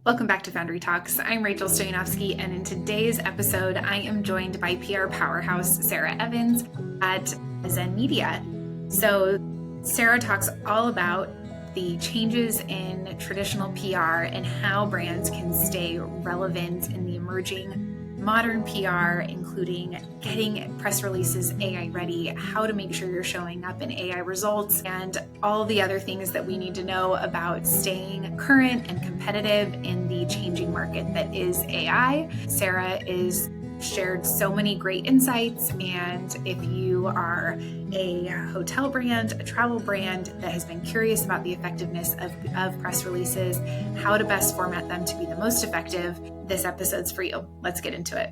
Welcome back to Foundry Talks. I'm Rachel Stoyanovsky, and in today's episode, I am joined by PR powerhouse Sarah Evans at Zen Media. So Sarah talks all about the changes in traditional PR and how brands can stay relevant in the emerging modern PR, including getting press releases AI ready, how to make sure you're showing up in AI results, and all the other things that we need to know about staying current and competitive in the changing market that is AI. Sarah is shared so many great insights, and if you are a hotel brand, a travel brand that has been curious about the effectiveness of press releases, how to best format them to be the most effective, this episode's for you. Let's get into it.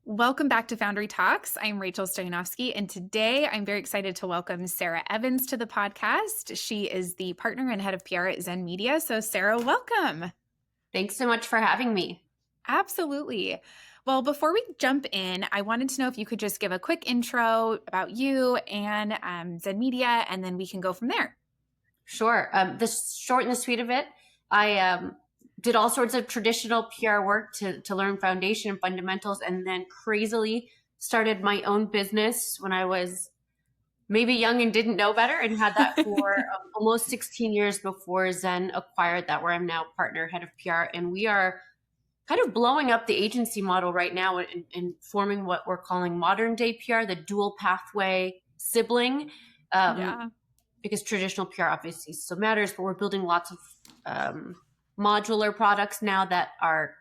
Welcome back to Foundry Talks. I'm Rachel Stoyanovsky, and today I'm very excited to welcome Sarah Evans to the podcast. She is the partner and head of PR at Zen Media. So Sarah, welcome. Thanks so much for having me. Absolutely. Well, before we jump in, I wanted to know if you could just give a quick intro about you and Zen Media, and then we can go from there. Sure. The short and the sweet of it, I did all sorts of traditional PR work to learn foundation and fundamentals, and then crazily started my own business when I was maybe young and didn't know better, and had that for almost 16 years before Zen acquired that, where I'm now partner, head of PR. And we are kind of blowing up the agency model right now and forming what we're calling modern day PR, the dual pathway sibling. Because traditional PR obviously still matters, but we're building lots of modular products now that are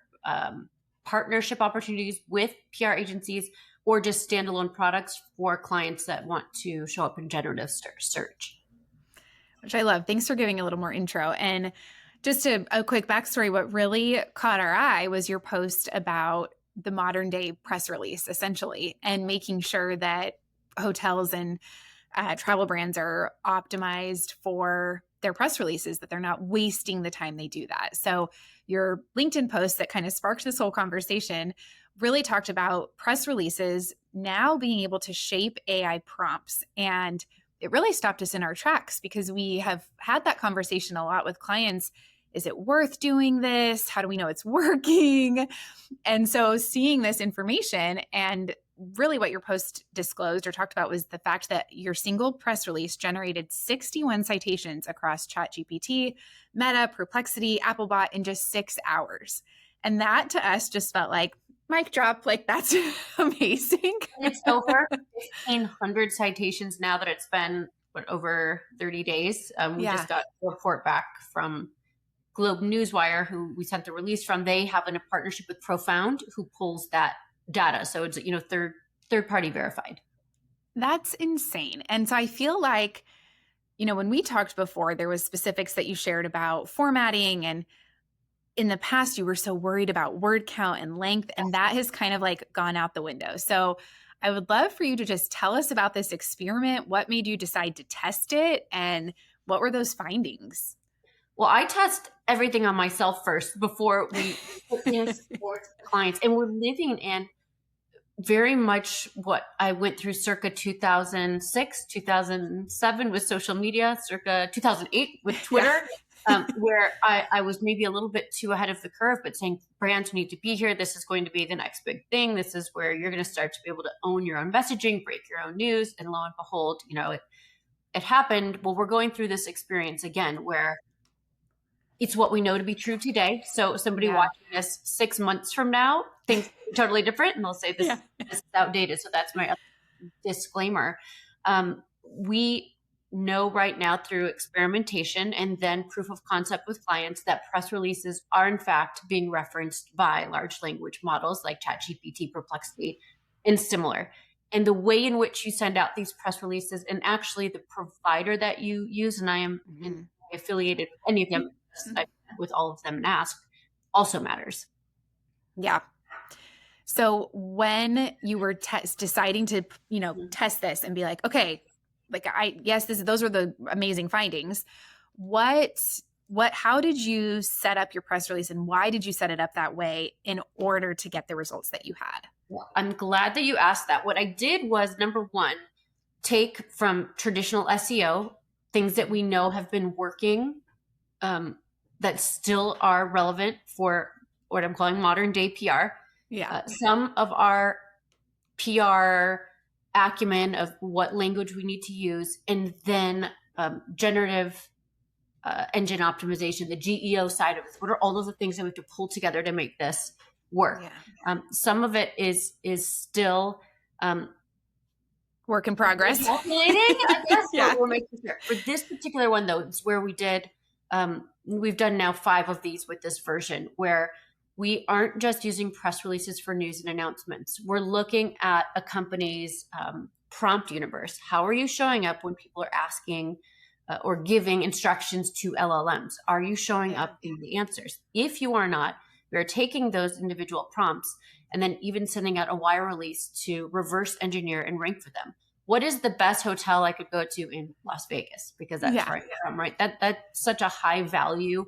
partnership opportunities with PR agencies, or just standalone products for clients that want to show up in generative search. Which I love. Thanks for giving a little more intro. And just a quick backstory, what really caught our eye was your post about the modern day press release, essentially, and making sure that hotels and travel brands are optimized for their press releases, that they're not wasting the time they do that. So your LinkedIn post that kind of sparked this whole conversation really talked about press releases now being able to shape AI prompts. And it really stopped us in our tracks, because we have had that conversation a lot with clients. Is it worth doing this? How do we know it's working? And so seeing this information, and really what your post disclosed or talked about was the fact that your single press release generated 61 citations across ChatGPT, Meta, Perplexity, Applebot in just 6 hours. And that to us just felt like mic drop, like that's amazing. It's over 1,500 citations now that it's been over 30 days. We just got a report back from Globe Newswire, who we sent the release from. They have a partnership with Profound, who pulls that data. So it's, third party verified. That's insane. And so I feel like, when we talked before, there was specifics that you shared about formatting, and in the past you were so worried about word count and length, and that has kind of like gone out the window. So I would love for you to just tell us about this experiment. What made you decide to test it, and what were those findings? Well, I test everything on myself first before we put things towards clients. And we're living in very much what I went through circa 2006, 2007 with social media, circa 2008 with Twitter, where I was maybe a little bit too ahead of the curve, but saying brands need to be here. This is going to be the next big thing. This is where you're going to start to be able to own your own messaging, break your own news. And lo and behold, it happened. Well, we're going through this experience again, where it's what we know to be true today. So somebody watching this 6 months from now thinks totally different, and they'll say this is outdated. So that's my disclaimer. We know right now through experimentation and then proof of concept with clients that press releases are in fact being referenced by large language models like ChatGPT, Perplexity, and similar. And the way in which you send out these press releases, and actually the provider that you use, and I am affiliated with any of them, with all of them and asked, also matters. Yeah. So when you were deciding to, test this and be like, okay, those are the amazing findings. How did you set up your press release, and why did you set it up that way in order to get the results that you had? Well, I'm glad that you asked that. What I did was, number one, take from traditional SEO, things that we know have been working that still are relevant for what I'm calling modern day PR. Yeah. Some of our PR acumen of what language we need to use, and then generative engine optimization, the GEO side of it. What are all of the things that we have to pull together to make this work? Yeah. Some of it is still Work in progress. calculating, I guess. Yeah. We're making sure. For this particular one, though, it's where we've done now 5 of these with this version, where we aren't just using press releases for news and announcements. We're looking at a company's prompt universe. How are you showing up when people are asking or giving instructions to LLMs? Are you showing up in the answers? If you are not, we are taking those individual prompts and then even sending out a wire release to reverse engineer and rank for them. What is the best hotel I could go to in Las Vegas? Because that's where I'm from, right? That's such a high value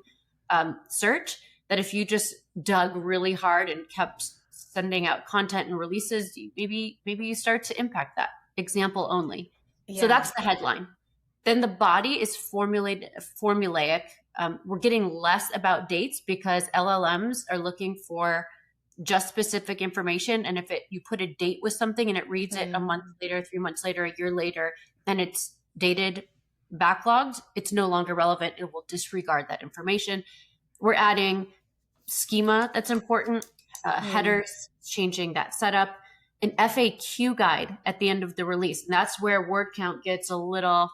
search that if you just dug really hard and kept sending out content and releases, maybe you start to impact that. Example only. Yeah. So that's the headline. Then the body is formulaic. We're getting less about dates because LLMs are looking for just specific information. And if you put a date with something and it reads it a month later, 3 months later, a year later, and it's dated, backlogged, it's no longer relevant. It will disregard that information. We're adding schema that's important, headers, changing that setup, an FAQ guide at the end of the release. And that's where word count gets a little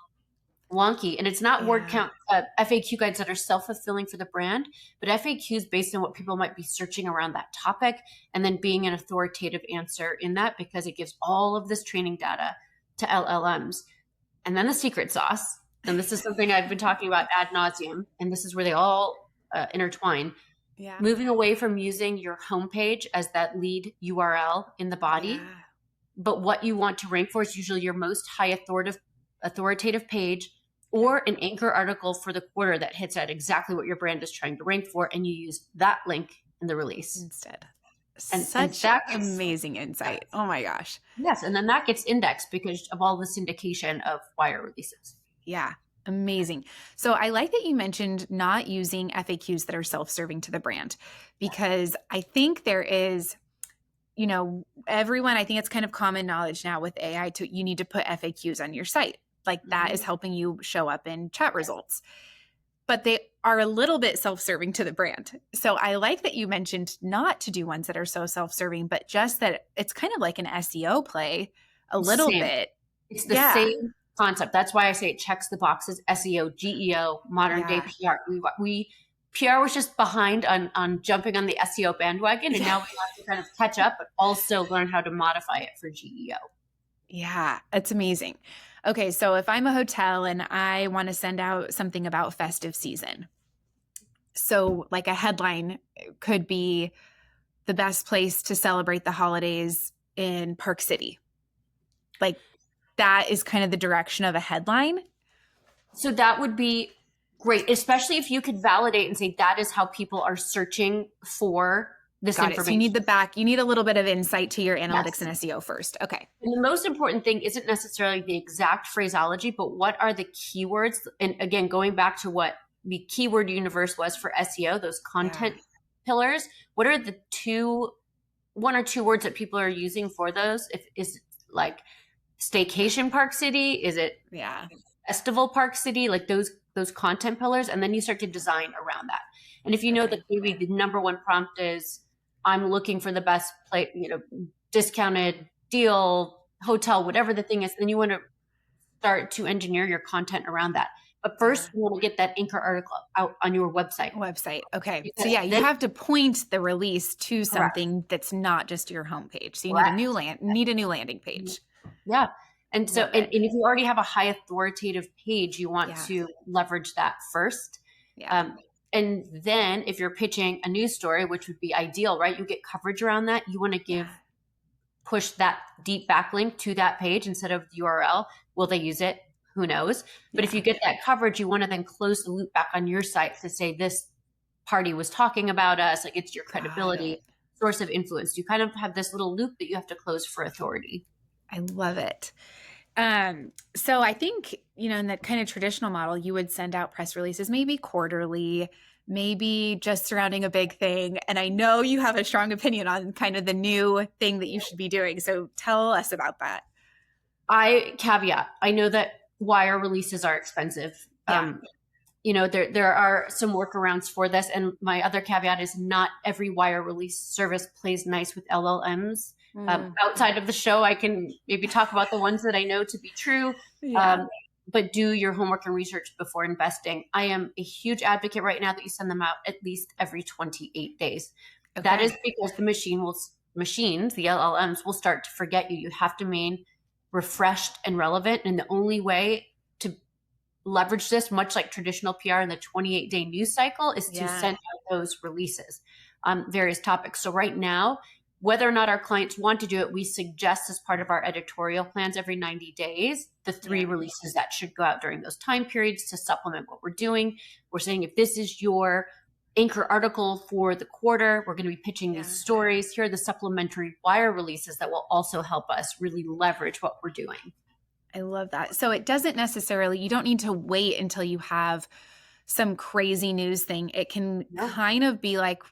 wonky. And it's not word count, FAQ guides that are self-fulfilling for the brand, but FAQs based on what people might be searching around that topic, and then being an authoritative answer in that, because it gives all of this training data to LLMs. And then the secret sauce, and this is something I've been talking about ad nauseum, and this is where they all intertwine. Yeah. Moving away from using your homepage as that lead URL in the body, but what you want to rank for is usually your most high authoritative page, or an anchor article for the quarter that hits at exactly what your brand is trying to rank for, and you use that link in the release instead. And Such that amazing insight. Oh my gosh. Yes, and then that gets indexed because of all the syndication of wire releases. Yeah. Amazing. So I like that you mentioned not using FAQs that are self-serving to the brand, because I think there is, everyone, I think it's kind of common knowledge now with AI you need to put FAQs on your site. Like that is helping you show up in chat results. But they are a little bit self-serving to the brand. So I like that you mentioned not to do ones that are so self-serving, but just that it's kind of like an SEO play a little bit. It's the same concept. That's why I say it checks the boxes: SEO, GEO, modern day PR. We PR was just behind on jumping on the SEO bandwagon, and now we have to kind of catch up, but also learn how to modify it for GEO. Yeah, it's amazing. Okay, so if I'm a hotel and I want to send out something about festive season, so like a headline could be the best place to celebrate the holidays in Park City. Like that is kind of the direction of a headline. So that would be great, especially if you could validate and say that is how people are searching for this information. So you need a little bit of insight to your analytics and SEO first. Okay. And the most important thing isn't necessarily the exact phraseology, but what are the keywords? And again, going back to what the keyword universe was for SEO, those content pillars, what are the 1 or 2 words that people are using for those? Is it like staycation Park City? Is it festival Park City? Like those content pillars. And then you start to design around that. And if you know that maybe the number 1 prompt is, I'm looking for the best place, discounted deal, hotel, whatever the thing is, then you want to start to engineer your content around that. But first, you want to get that anchor article out on your website. Okay. So you have to point the release to something that's not just your homepage. So you need a new landing page. Yeah. And so, and if you already have a high authoritative page, you want to leverage that first. And then if you're pitching a news story, which would be ideal, right? You get coverage around that. You want to push that deep backlink to that page instead of the URL. Will they use it? Who knows? But if you get that coverage, you want to then close the loop back on your site to say this party was talking about us. Like it's your credibility, source of influence. You kind of have this little loop that you have to close for authority. I love it. So I think, in that kind of traditional model, you would send out press releases maybe quarterly, maybe just surrounding a big thing. And I know you have a strong opinion on kind of the new thing that you should be doing. So tell us about that. I know that wire releases are expensive. Yeah. There are some workarounds for this. And my other caveat is not every wire release service plays nice with LLMs. Mm. Outside of the show, I can maybe talk about the ones that I know to be true. Yeah. But do your homework and research before investing. I am a huge advocate right now that you send them out at least every 28 days. Okay. That is because machines, the LLMs, will start to forget you. You have to remain refreshed and relevant. And the only way to leverage this, much like traditional PR in the 28-day news cycle, is to send out those releases on various topics. So right now, whether or not our clients want to do it, we suggest as part of our editorial plans every 90 days, the 3 releases that should go out during those time periods to supplement what we're doing. We're saying if this is your anchor article for the quarter, we're going to be pitching these stories. Here are the supplementary wire releases that will also help us really leverage what we're doing. I love that. So it doesn't necessarily, you don't need to wait until you have some crazy news thing. It can kind of be like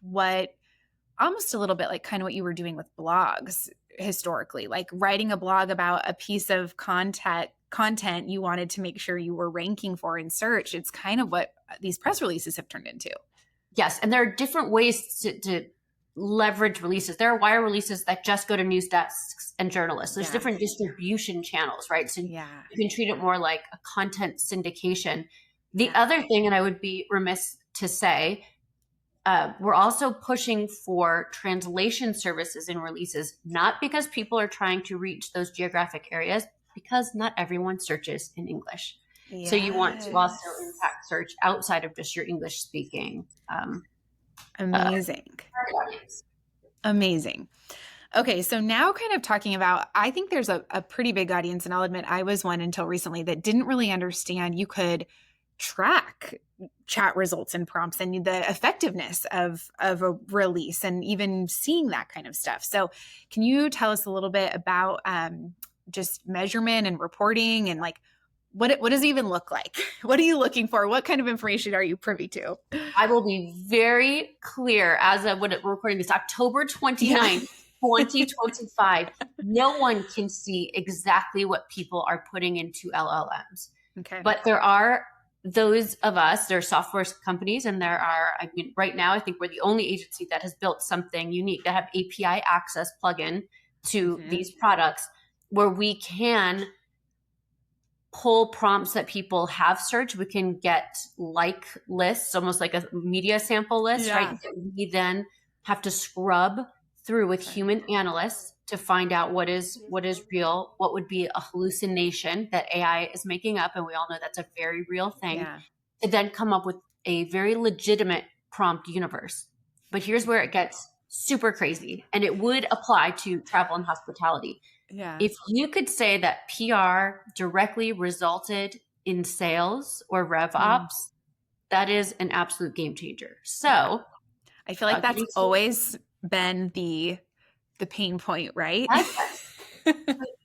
almost a little bit like kind of what you were doing with blogs historically, like writing a blog about a piece of content you wanted to make sure you were ranking for in search. It's kind of what these press releases have turned into. Yes. And there are different ways to leverage releases. There are wire releases that just go to news desks and journalists. There's different distribution channels, right? So you can treat it more like a content syndication. The other thing, and I would be remiss to say, we're also pushing for translation services in releases, not because people are trying to reach those geographic areas, because not everyone searches in English. So you want to also impact search outside of just your English speaking. Amazing. Amazing. Okay, so now kind of talking about, I think there's a pretty big audience, and I'll admit I was one until recently that didn't really understand you could track chat results and prompts and the effectiveness of a release and even seeing that kind of stuff. So can you tell us a little bit about just measurement and reporting and like what does it even look like? What are you looking for? What kind of information are you privy to? I will be very clear as of when we're recording this, October 29th, 2025. No one can see exactly what people are putting into LLMs. Okay. But there are those of us, there are software companies, and right now, I think we're the only agency that has built something unique that have API access plugin to these products where we can pull prompts that people have searched. We can get like lists, almost like a media sample list, right? We then have to scrub through with human analysts to find out what is real, what would be a hallucination that AI is making up. And we all know that's a very real thing. To then come up with a very legitimate prompt universe. But here's where it gets super crazy. And it would apply to travel and hospitality. If you could say that PR directly resulted in sales or rev ops, that is an absolute game changer. So I feel like that's always been the pain point, right?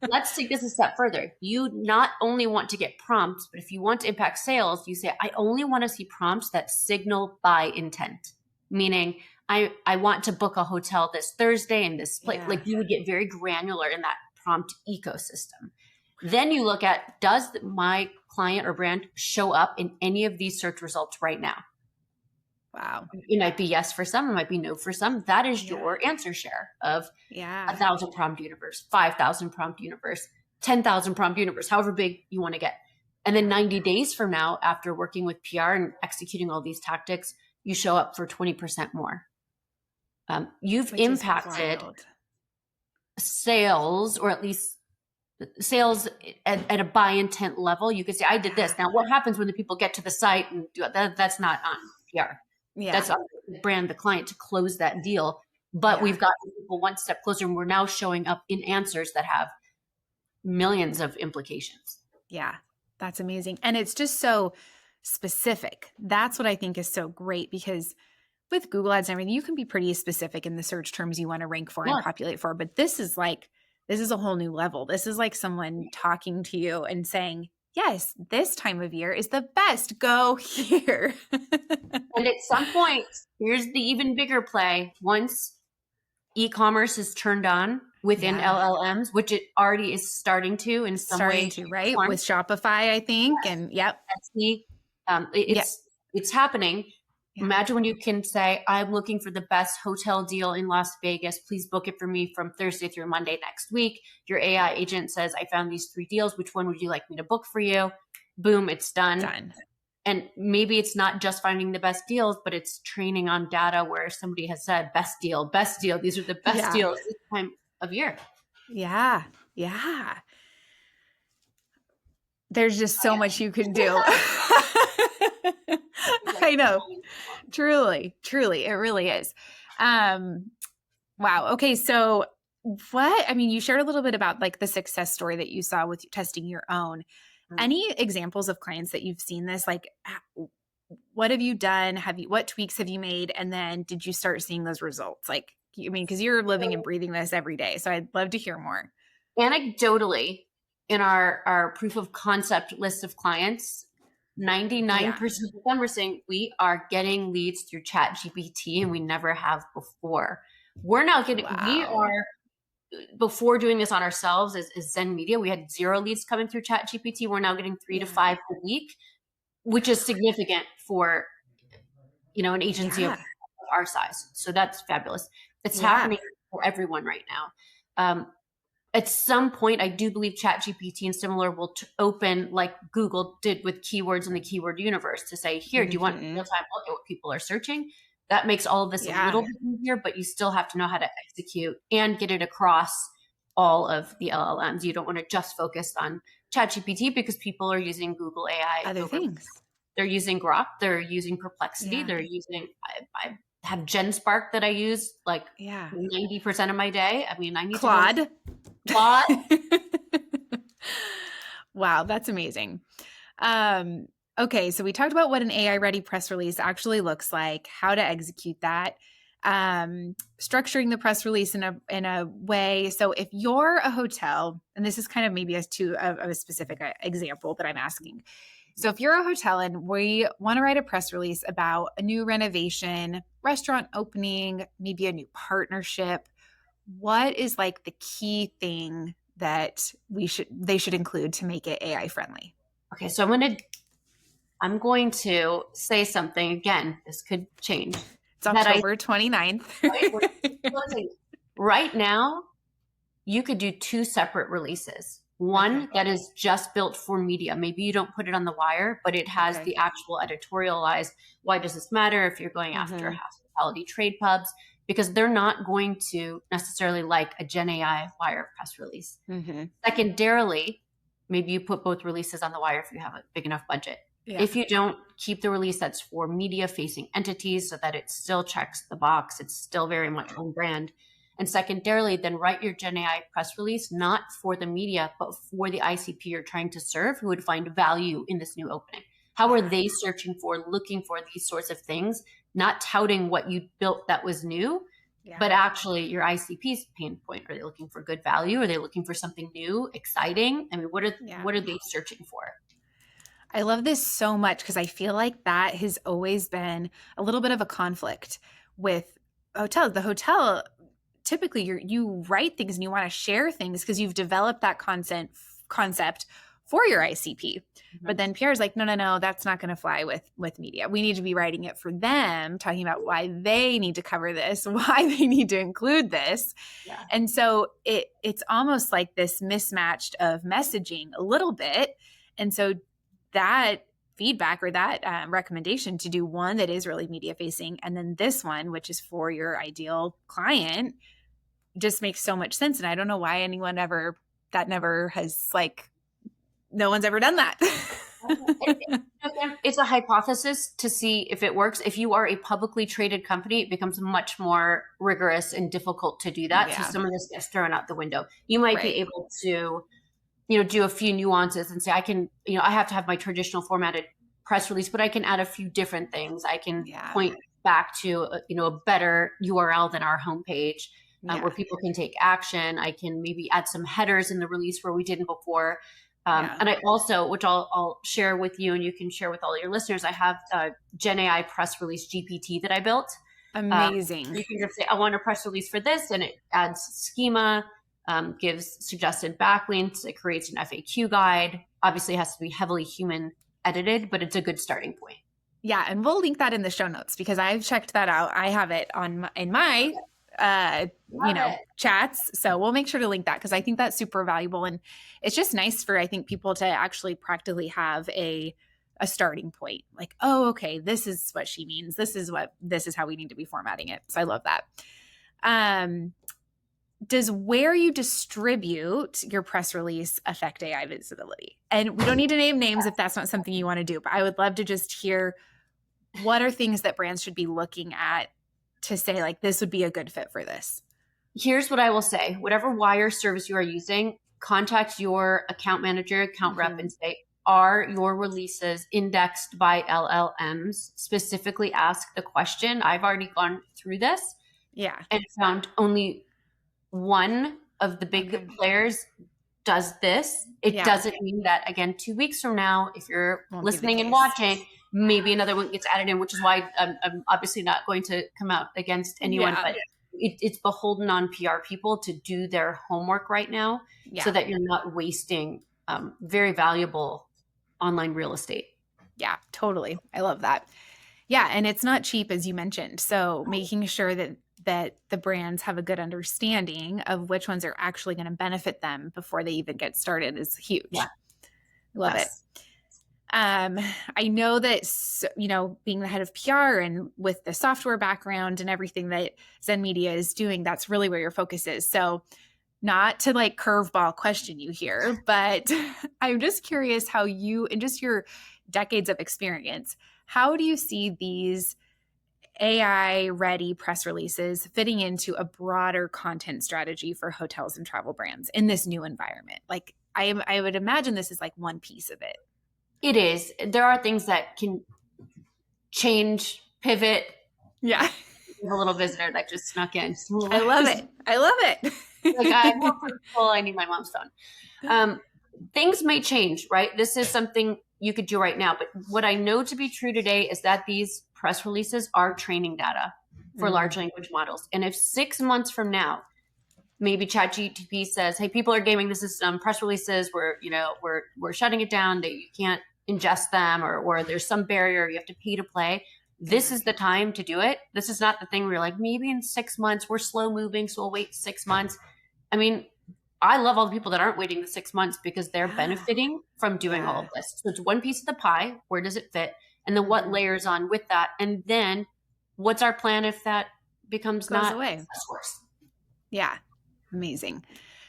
Let's take this a step further. You not only want to get prompts, but if you want to impact sales, you say, I only want to see prompts that signal buy intent, meaning I want to book a hotel this Thursday in this place. Like you would get very granular in that prompt ecosystem. Then you look at, does my client or brand show up in any of these search results right now? Wow. It might be yes for some, it might be no for some. That is your answer share of 1,000 prompt universe, 5,000 prompt universe, 10,000 prompt universe, however big you want to get. And then 90 days from now, after working with PR and executing all these tactics, you show up for 20% more. You've impacted sales, or at least sales at a buy intent level. You could say, I did this. Now, what happens when the people get to the site and do that? That's not on PR. That's on the brand, the client, to close that deal. But we've gotten people one step closer, and we're now showing up in answers that have millions of implications. Yeah, that's amazing. And it's just so specific. That's what I think is so great, because with Google Ads and everything, you can be pretty specific in the search terms you want to rank for and populate for. But this is like this is a whole new level. This is like someone talking to you and saying, yes, this time of year is the best. Go here. And at some point, here's the even bigger play. Once e-commerce is turned on within Yeah. LLMs, which it already is starting to in some way, Starting shape, to, or right? form. With Shopify, I think. And yep. Etsy, Yeah. it's happening. Yeah. Imagine when you can say, I'm looking for the best hotel deal in Las Vegas. Please book it for me from Thursday through Monday next week. Your AI agent says, I found these 3 deals. Which one would you like me to book for you? Boom, it's done. Done. And maybe it's not just finding the best deals, but it's training on data where somebody has said, best deal, best deal. These are the best deals this time of year. Yeah. Yeah. There's just so much you can do. I know. Truly, truly, it really is. Wow. Okay. So you shared a little bit about like the success story that you saw with testing your own. Any examples of clients that you've seen this? Like, what have you done? What tweaks have you made? And then did you start seeing those results? Like, because you're living and breathing this every day. So I'd love to hear more. Anecdotally, in our proof of concept list of clients, 99% of them are saying we are getting leads through ChatGPT and we never have before. We're now getting, before doing this on ourselves as Zen Media, we had 0 leads coming through ChatGPT. We're now getting 3 to 5 a week, which is significant for, an agency of our size. So that's fabulous. It's happening for everyone right now. At some point, I do believe ChatGPT and similar will open like Google did with keywords in the keyword universe to say, here, do you want real-time look at what people are searching? That makes all of this a little bit easier, but you still have to know how to execute and get it across all of the LLMs. You don't want to just focus on ChatGPT because people are using Google AI. Other things. They're using Grok. They're using Perplexity. They're using, I have GenSpark that I use like 90% of my day. I mean, I need Claude. Claude. Wow, that's amazing. Okay, so we talked about what an AI-ready press release actually looks like, how to execute that, structuring the press release in a way. So if you're a hotel, and this is kind of maybe of a specific example that I'm asking. So if you're a hotel and we want to write a press release about a new renovation, restaurant opening, maybe a new partnership, what is like the key thing that they should include to make it AI friendly? Okay, so I'm going to say something again. This could change. It's October 29th. Right now, you could do 2 separate releases. One that is just built for media. Maybe you don't put it on the wire, but it has the actual editorialized, why does this matter if you're going after hospitality trade pubs? Because they're not going to necessarily like a Gen AI wire press release. Secondarily, maybe you put both releases on the wire if you have a big enough budget. If you don't, keep the release that's for media-facing entities so that it still checks the box. It's still very much on brand. And secondarily, then write your Gen AI press release, not for the media, but for the ICP you're trying to serve who would find value in this new opening. How are they searching for, looking for these sorts of things, not touting what you built that was new, but actually your ICP's pain point? Are they looking for good value? Are they looking for something new, exciting? I mean, what are they searching for? I love this so much because I feel like that has always been a little bit of a conflict with hotels. The hotel, typically you write things and you want to share things because you've developed that concept for your ICP. But then Pierre's like, no, that's not going to fly with media. We need to be writing it for them, talking about why they need to cover this, why they need to include this. And so it's almost like this mismatched of messaging a little bit. And so that feedback or that recommendation to do one that is really media facing, and then this one, which is for your ideal client, just makes so much sense. And I don't know why anyone never has no one's ever done that. It's a hypothesis to see if it works. If you are a publicly traded company, it becomes much more rigorous and difficult to do that. So some of this gets thrown out the window. You might be able to, do a few nuances and say, I can, I have to have my traditional formatted press release, but I can add a few different things. I can point back to, a better URL than our homepage. Yeah. where people can take action. I can maybe add some headers in the release where we didn't before. Yeah. And I also, which I'll share with you and you can share with all your listeners, I have Gen AI press release GPT that I built. Amazing. You can just say, I want a press release for this, and it adds schema, gives suggested backlinks, it creates an FAQ guide. Obviously, it has to be heavily human edited, but it's a good starting point. Yeah, and we'll link that in the show notes because I've checked that out. I have it on in my Love it. chats. So we'll make sure to link that because I think that's super valuable. And it's just nice for, I think, people to actually practically have a starting point. Like, oh, okay, this is what she means. This is how we need to be formatting it. So I love that. Does where you distribute your press release affect AI visibility? And we don't need to name names if that's not something you want to do, but I would love to just hear what are things that brands should be looking at to say, like, this would be a good fit for this. Here's what I will say. Whatever wire service you are using, contact your account manager, account rep, and say, are your releases indexed by LLMs? Specifically ask the question. I've already gone through this. Yeah. And found only one of the big players does this. It doesn't mean that, again, 2 weeks from now, if you're listening and watching, maybe another one gets added in, which is why I'm obviously not going to come out against anyone, but it's beholden on PR people to do their homework right now so that you're not wasting very valuable online real estate. Yeah, totally. I love that. Yeah, and it's not cheap, as you mentioned. So making sure that the brands have a good understanding of which ones are actually going to benefit them before they even get started is huge. Yeah. Love it. I know that, being the head of PR and with the software background and everything that Zen Media is doing, that's really where your focus is. So not to like curveball question you here, but I'm just curious how you, in just your decades of experience, how do you see these AI ready press releases fitting into a broader content strategy for hotels and travel brands in this new environment? Like I would imagine this is like one piece of it. It is. There are things that can change, pivot. Yeah. A little visitor that just snuck in. I love it. I love it. Like, I'm more comfortable. I need my mom's phone. Things may change, right? This is something you could do right now. But what I know to be true today is that these press releases are training data for large language models. And if 6 months from now, maybe ChatGPT says, hey, people are gaming the system, press releases, we're shutting it down, that you can't ingest them, or there's some barrier, you have to pay to play. This is the time to do it. This is not the thing where you're like, maybe in 6 months, we're slow moving, so we'll wait 6 months. I mean, I love all the people that aren't waiting the 6 months because they're benefiting from doing all of this. So it's one piece of the pie. Where does it fit? And then what layers on with that? And then what's our plan if that becomes Goes not away? a source? Yeah. Amazing.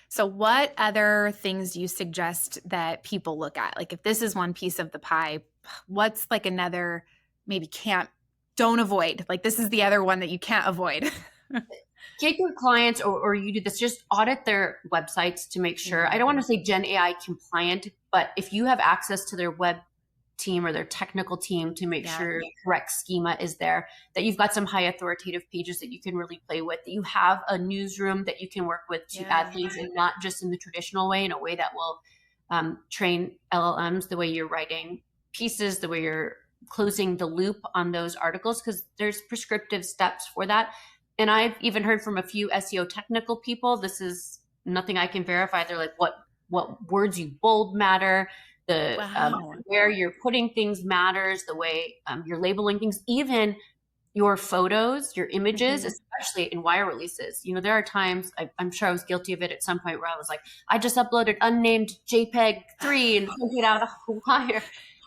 So what other things do you suggest that people look at? Like if this is one piece of the pie, what's like another maybe don't avoid? Like this is the other one that you can't avoid. Get your clients, or you do this, just audit their websites to make sure. I don't want to say Gen AI compliant, but if you have access to their web team or their technical team to make sure correct schema is there, that you've got some high authoritative pages that you can really play with, that you have a newsroom that you can work with to add things, and not just in the traditional way, in a way that will train LLMs the way you're writing pieces, the way you're closing the loop on those articles, because there's prescriptive steps for that. And I've even heard from a few SEO technical people, this is nothing I can verify. They're like, what words you bold matter, where you're putting things matters, the way you're labeling things, even your photos, your images, especially in wire releases. There are times, I'm sure I was guilty of it at some point, where I was like, I just uploaded unnamed JPEG 3 and took it out of a wire.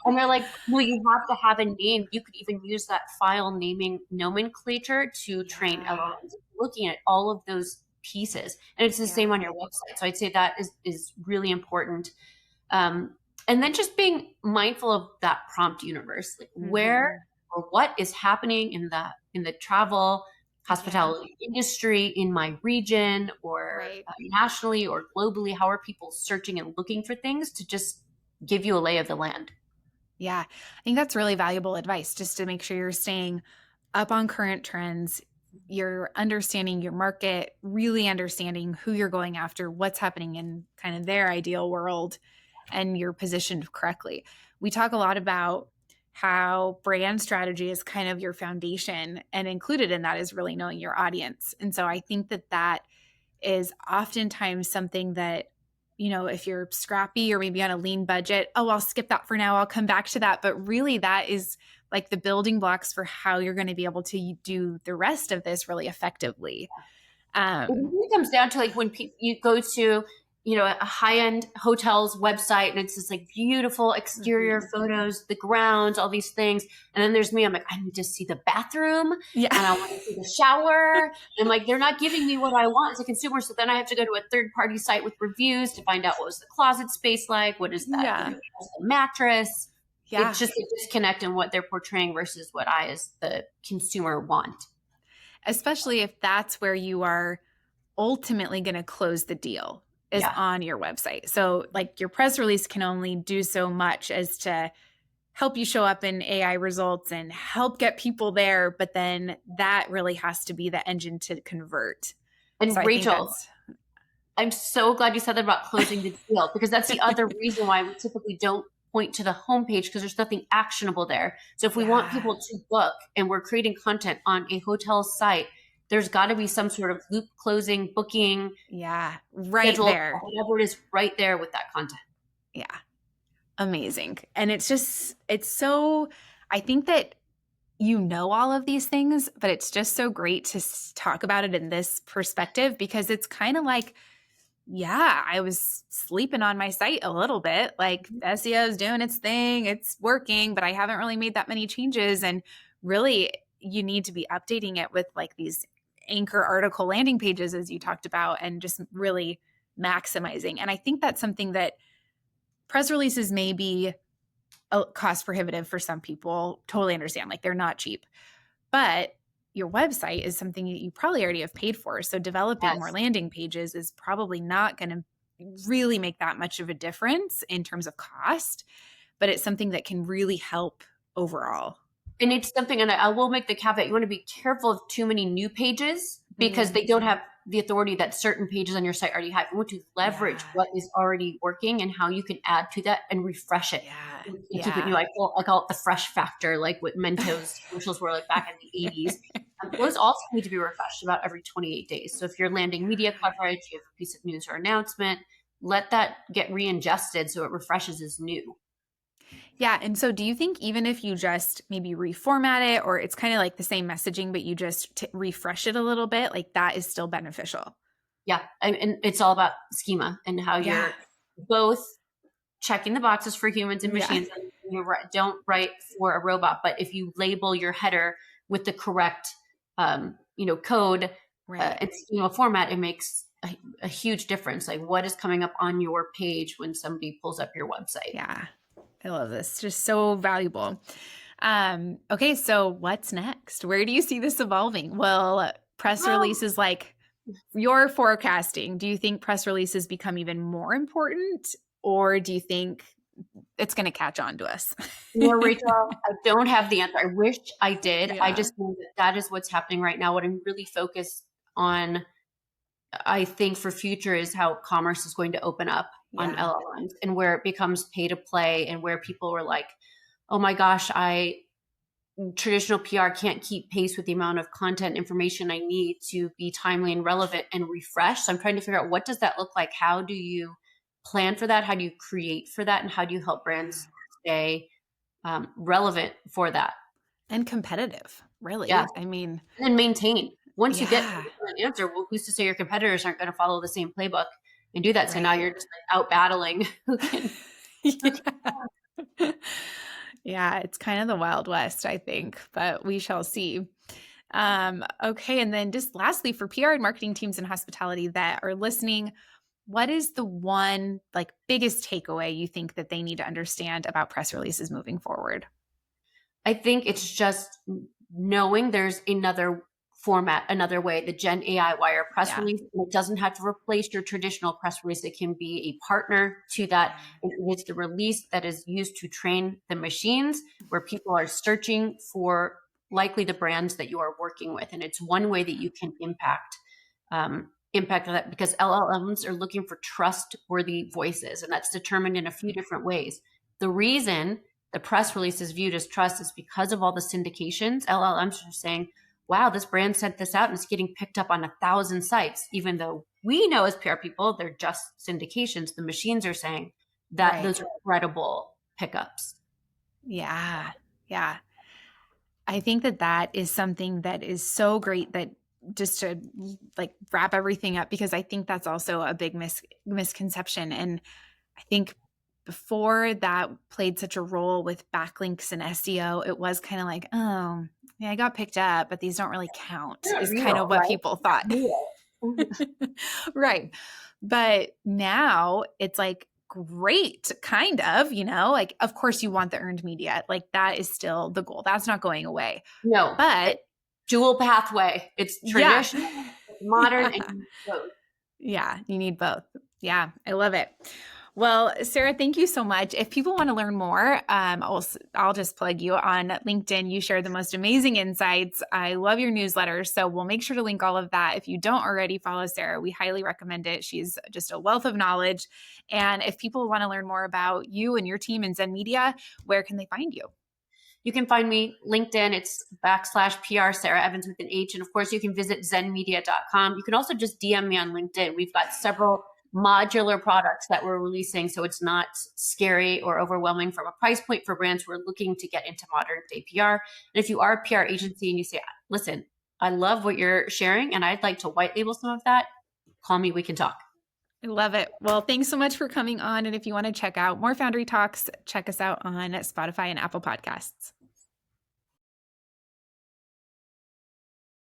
And they're like, well, you have to have a name. You could even use that file naming nomenclature to train LLMs, looking at all of those pieces. And it's the same on your website. So I'd say that is really important. And then just being mindful of that prompt universe, like where or what is happening in the travel, hospitality industry in my region, or nationally or globally. How are people searching and looking for things, to just give you a lay of the land? Yeah, I think that's really valuable advice, just to make sure you're staying up on current trends, you're understanding your market, really understanding who you're going after, what's happening in kind of their ideal world, and you're positioned correctly. We talk a lot about how brand strategy is kind of your foundation, and included in that is really knowing your audience. And so I think that that is oftentimes something that, if you're scrappy or maybe on a lean budget, oh, I'll skip that for now, I'll come back to that. But really, that is like the building blocks for how you're going to be able to do the rest of this really effectively. It Um, really comes down to like when you go to, a high-end hotel's website and it's this like beautiful exterior mhm. photos, the grounds, all these things. And then there's me, I'm like, I need to see the bathroom Yeah. and I want to see the shower. And like, they're not giving me what I want as a consumer. So then I have to go to a third-party site with reviews to find out what was the closet space like, what is that, Yeah. mattress. Yeah. It's just a disconnect in what they're portraying versus what I, as the consumer, want. Especially if that's where you are ultimately going to close the deal, is Yeah. on your website. So like your press release can only do so much as to help you show up in AI results and help get people there. But then that really has to be the engine to convert. So And I think Rachel, that's, I'm so glad you said that about closing the deal, because that's the other reason why we typically don't point to the homepage, because there's nothing actionable there. So if we want yeah, people to book and we're creating content on a hotel site, there's got to be some sort of loop closing, booking, yeah, right schedule, there. whatever it is, right there with that content. Yeah, amazing. And it's so, I think that all of these things, but it's just so great to talk about it in this perspective, because it's kind of like, yeah, I was sleeping on my site a little bit. Like SEO is doing its thing, it's working, but I haven't really made that many changes. And really, you need to be updating it with like these anchor article landing pages, as you talked about, and just really maximizing. And I think that's something that press releases may be cost prohibitive for some people. Totally understand. Like they're not cheap, but your website is something that you probably already have paid for. So developing more Yes. landing pages is probably not going to really make that much of a difference in terms of cost, but it's something that can really help overall. And it's something, and I will make the caveat, you want to be careful of too many new pages because Mm, they don't have the authority that certain pages on your site already have. You want to leverage yeah. what is already working and how you can add to that and refresh it Yeah. and keep it Yeah. new. I call it the fresh factor, like what Mentos commercials were like back in the 80s. Those also need to be refreshed about every 28 days. So if you're landing media coverage, you have a piece of news or announcement, let that get re-ingested so it refreshes as new. Yeah. And so do you think even if you just maybe reformat it, or it's kind of like the same messaging, but you just refresh it a little bit, like that is still beneficial? Yeah, and it's all about schema and how Yeah. you're both checking the boxes for humans and Yeah. machines. And don't write for a robot, but if you label your header with the correct, code Right. and schema format, it makes a huge difference. Like what is coming up on your page when somebody pulls up your website. Yeah. I love this. Just so valuable. Okay, so what's next? Where do you see this evolving? Will press Well, releases, like your forecasting, do you think press releases become even more important, or do you think it's going to catch on to us? Rachel, I don't have the answer. I wish I did. I Yeah. just know that is what's happening right now. What I'm really focused on, I think, for future is how commerce is going to open up on Yeah. LLMs and where it becomes pay to play and where people are like, oh my gosh, I traditional PR can't keep pace with the amount of content information I need to be timely and relevant and refresh. So I'm trying to figure out, what does that look like? How do you plan for that? How do you create for that? And how do you help brands stay relevant for that? And competitive, Yeah. really. I mean, And then maintain. Once you get yeah. an answer, well, who's to say your competitors aren't going to follow the same playbook and do that? So now Right. you're just like out battling who can. Yeah. Yeah, it's kind of the Wild West, I think, but we shall see. Okay, and then just lastly, for PR and marketing teams in hospitality that are listening, what is the one like biggest takeaway you think that they need to understand about press releases moving forward? I think it's just knowing there's another format, another way, the Gen AI wire press Yeah. release. It doesn't have to replace your traditional press release. It can be a partner to that. Yeah. And it's the release that is used to train the machines where people are searching for likely the brands that you are working with. And it's one way that you can impact that, because LLMs are looking for trustworthy voices, and that's determined in a few different ways. The reason the press release is viewed as trust is because of all the syndications. LLMs are saying, wow, this brand sent this out and it's getting picked up on 1,000 sites, even though we know as PR people, they're just syndications. The machines are saying that Right. those are credible pickups. Yeah. Yeah. I think that that is something that is so great, that just to like wrap everything up, because I think that's also a big misconception. And I think before that played such a role with backlinks and SEO, it was kind of like, oh, yeah, I got picked up, but these don't really count, They're not is kind real, of what right? people thought. Real. Right. But now it's like, great, kind of, like, of course you want the earned media. Like, that is still the goal. That's not going away. No, But dual pathway. It's yeah. traditional, modern, Yeah. and both. Yeah, you need both. Yeah, I love it. Well, Sarah, thank you so much. If people want to learn more, I'll just plug you on LinkedIn. You share the most amazing insights. I love your newsletter. So we'll make sure to link all of that. If you don't already follow Sarah, we highly recommend it. She's just a wealth of knowledge. And if people want to learn more about you and your team in Zen Media, where can they find you? You can find me LinkedIn. It's /PR Sarah Evans with an H. And of course, you can visit zenmedia.com. You can also just DM me on LinkedIn. We've got several modular products that we're releasing, so it's not scary or overwhelming from a price point for brands who are looking to get into modern day PR. And if you are a PR agency and you say, listen, I love what you're sharing and I'd like to white label some of that, call me, we can talk. I love it. Well, thanks so much for coming on. And if you want to check out more Foundry Talks, check us out on Spotify and Apple Podcasts.